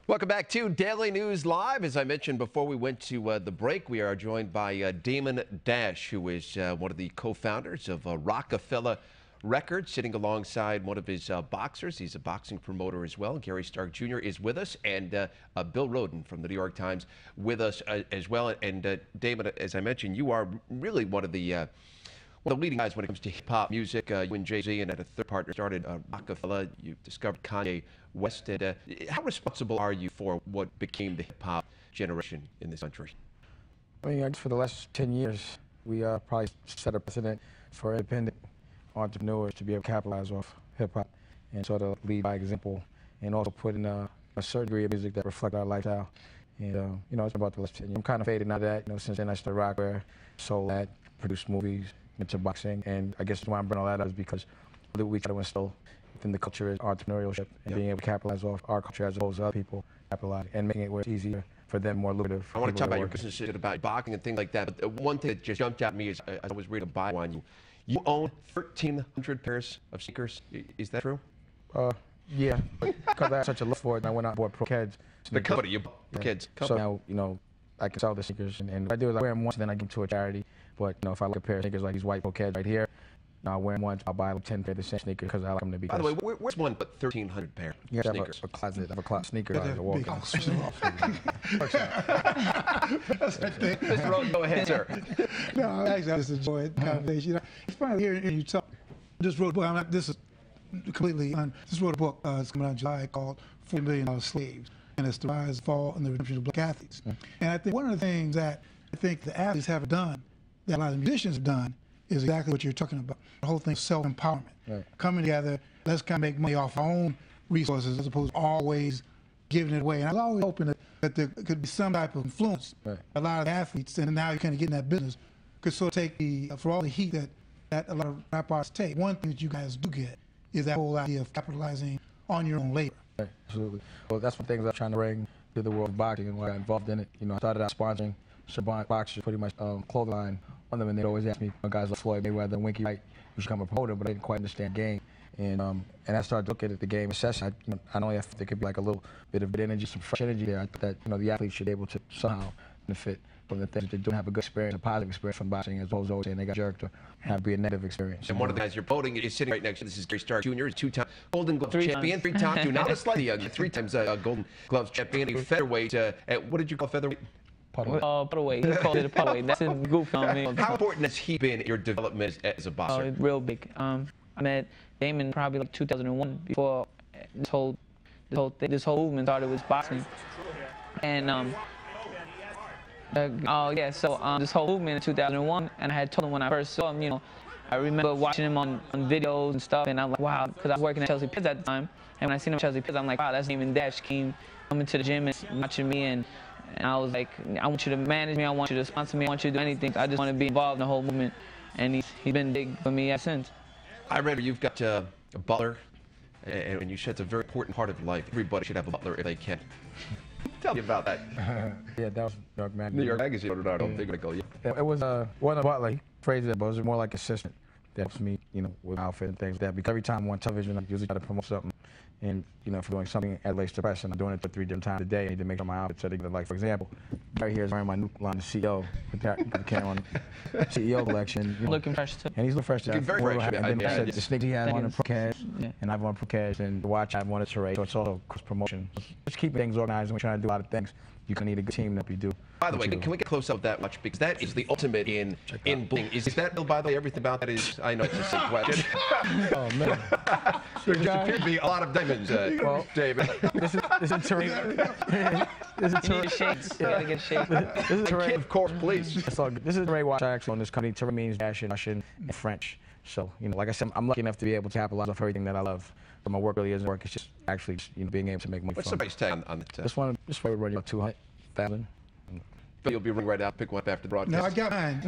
Welcome back to Daily News Live. As I mentioned before we went to the break, we are joined by Damon Dash, who is one of the co-founders of Rockefeller Records, sitting alongside one of his boxers. He's a boxing promoter as well. Gary Stark Jr. is with us, and Bill Rhoden from the New York Times with us as well. And Damon, as I mentioned, you are really one of the leading guys when it comes to hip-hop music. You and Jay-Z and a third partner started Rockefeller. You discovered Kanye West. And, how responsible are you for what became the hip-hop generation in this country? I mean, I guess for the last 10 years, we probably set a precedent for independent entrepreneurs to be able to capitalize off hip-hop and sort of lead by example, and also put in a certain degree of music that reflect our lifestyle. And, you know, it's about the last 10 years. I'm kind of fading out of that. You know, since then I started Rockefeller, sold that, produced movies, into boxing, and I guess why I'm bringing all that up is because we try to instill within the culture is entrepreneurship and being able to capitalize off our culture as opposed to other people capitalize and making it where it's easier for them, more lucrative. I want to talk about your business about boxing and things like that, but one thing that just jumped out at me is I was reading a bio on you. You own 1,300 pairs of sneakers. Is that true? Yeah, because I had such a love for it, and I went out and bought Pro Kids. The company, you bought Pro Kids. So now, you know, I can sell the sneakers, and what I do is I wear them once, and then I give them to a charity. But, you know, if I like a pair of sneakers like these white Pro Kids right here, I'll wear them once, I'll buy like 10 pairs of the same sneakers because I like them to be. By the way, where's one but 1,300 pair of sneakers? I have a closet, I have a closet sneakers I walk in. That's the thing. Mr. Rhoden, go ahead, sir. No, actually, I just enjoy the conversation. You know, it's funny hearing you talk. Just wrote a book. This is completely just wrote a book. It's coming out in July called $40 Million Slaves, and it's the rise, fall, and the redemption of black athletes. And I think one of the things that I think the athletes have done, that a lot of musicians have done, is exactly what you're talking about. The whole thing is self-empowerment. Right. Coming together, let's kind of make money off our own resources as opposed to always giving it away. And I was always hoping that there could be some type of influence. Right. A lot of athletes, and now you're kind of getting that business, could sort of take for all the heat that a lot of rap artists take. One thing that you guys do get is that whole idea of capitalizing on your own labor. Right. Absolutely. Well, that's one thing that I'm trying to bring to the world of boxing and why I got involved in it. You know, I started out sponsoring some boxers, pretty much clothing line on them, and they'd always ask me, guys like Floyd Mayweather and Winky Wright, you should become a promoter, but I didn't quite understand the game. And I started looking at the game, assessing. I know there could be like a little bit of energy, some fresh energy there. I thought that, you know, the athletes should be able to somehow benefit from the things that they don't have a good experience, a positive experience from boxing, as opposed to always saying they got jerked or have be a negative experience. And one of the guys you're voting is sitting right next to this is Gary Stark Jr., two-time Golden Glove champion, three-time, do not slight the three times Golden Glove champion, a featherweight. What did you call featherweight? Puddleweight. He called it a puddleweight. That's a goof on me. How important has he been in your development as a boxer? Real big. I met Damon probably like 2001 before this whole movement started with boxing. And this whole movement in 2001, and I had told him when I first saw him, you know, I remember watching him on videos and stuff, and I'm like, wow, because I was working at Chelsea Piers at the time, and when I seen him at Chelsea Piers, I'm like, wow, that's Damon Dash coming to the gym and watching me, and I was like, I want you to manage me, I want you to sponsor me, I want you to do anything. I just want to be involved in the whole movement, and he's been big for me ever since. I read you've got a butler, and you said it's a very important part of your life. Everybody should have a butler if they can. Tell me about that. Yeah, that was New York Magazine. New York Magazine, I don't think I It was one of butler. He phrased it, but it was more like assistant that helps me, you know, with outfit and things like that. Because every time I'm on television, I usually try to promote something. And, you know, if I'm doing something as relates to press, and I'm doing it 3 different times a day, I need to make sure my outfits are together. Like, for example, right here is wearing my new line, the CEO, with the camera on CEO collection. You know, looking fresh, too. And he's looking fresh, too. Very fresh. And then the sneakers he had on the Pro Cash, and I've on Pro Cash, and the watch I have on a Terray. So it's also promotion. Just keeping things organized, and we're trying to do a lot of things. You can need a good team that we do. By the way, can we get close up that much? Because that is the ultimate in bling. Is that, Bill, by the way, everything about that is, I know it's a sick question. Oh, man. There appear to be a lot of diamonds, David. This is Terray. This is You need shades. You gotta get shades. This is Terray. Of course, please. This is Terray watch I actually on this company. Terray means Dash in Russian and French. So, you know, like I said, I'm lucky enough to be able to capitalize off everything that I love. But my work really isn't work. It's just actually, you know, being able to make money. What's the price tag on that? This one would run about 200,000. But you'll be running right out, pick one up after the broadcast. No, I got mine.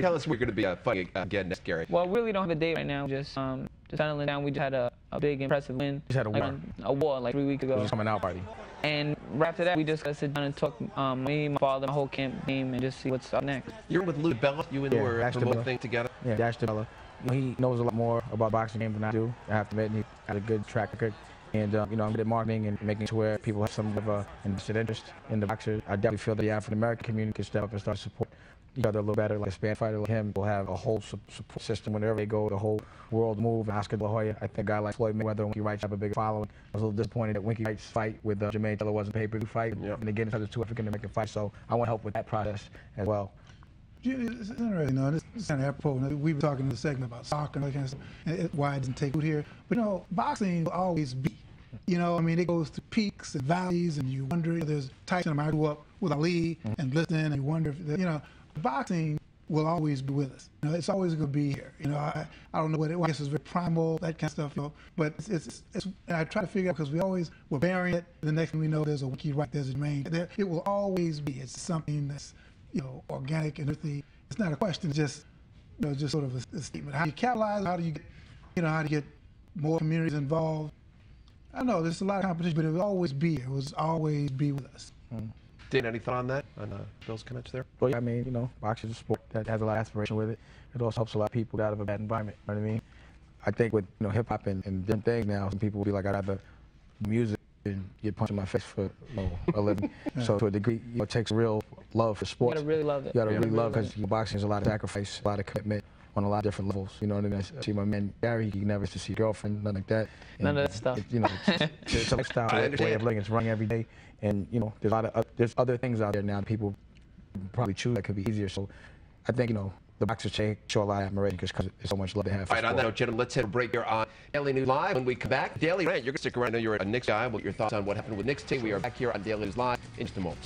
Tell us we're going to be fighting again next, Gary. Well, we really don't have a date right now. Just settling down. We just had a big, impressive win. Just had a war. A war like 3 weeks ago. It was coming out party. And right after that, we just got to sit down and talk, me, my father, my whole camp team, and just see what's up next. You're with Lou Bella. You and Lou were promoting things together. Yeah, Dash Bella. He knows a lot more about boxing game than I do. I have to admit, he had a good track record. And you know, I'm good at marketing and making sure where people have some of invested interest in the boxer. I definitely feel that the African American community can step up and start to support each other a little better. Like a Spanish fighter like him will have a whole support system whenever they go. The whole world move. And Oscar De La Hoya, I think a guy like Floyd Mayweather and Winky Wright have a big following. I was a little disappointed that Winky Wright's fight with Jermaine Taylor wasn't a pay-per-view fight, and again, it's two African American fights. So I want to help with that process as well. It's interesting, this is kind of apropos. We were talking in the segment about soccer and that kind of stuff, and why it didn't take root here. But you know, boxing will always be. You know, I mean, it goes through peaks and valleys, and you wonder if there's Tyson. I grew up with Ali and listening, and you wonder if, you know, boxing will always be with us. You know, it's always going to be here. You know, I don't know what it was. I guess it's very primal, that kind of stuff. You know, but it's and I try to figure out because we're burying it. The next thing we know, there's a Winky Wright, there's a Jermaine. It will always be. It's something that's, you know, organic and earthy. It's not a question. It's just, you know, just sort of a statement. How do you capitalize? How do you get, you know, how to get more communities involved? I know there's a lot of competition, but it will always be. It will always be with us. Dane, any thought on that? On Bill's comments there? Well, yeah, I mean, you know, boxing is a sport that has a lot of aspiration with it. It also helps a lot of people get out of a bad environment. You know what I mean? I think with, you know, hip hop and different things now, some people will be like, I'd rather music and get punched in my face for, you know, a living. So to a degree, you know, it takes real love for sports. You gotta really love it. You gotta really love it, because boxing is a lot of sacrifice, a lot of commitment on a lot of different levels. You know what I mean? I see my man Gary, he never used to see a girlfriend, nothing like that. And none of that stuff. You know, it's a lifestyle, way of living. It's running every day, and you know, there's other things out there now that people probably choose that could be easier. So I think, you know, the boxers show a lot of admiration because there's so much love they have for All right, on that note, gentlemen, let's hit a break here on Daily News Live. When we come back, Daily Rant, you're going to stick around. I know you're a Knicks guy. What your thoughts on what happened with Knicks team? We are back here on Daily News Live in just a moment.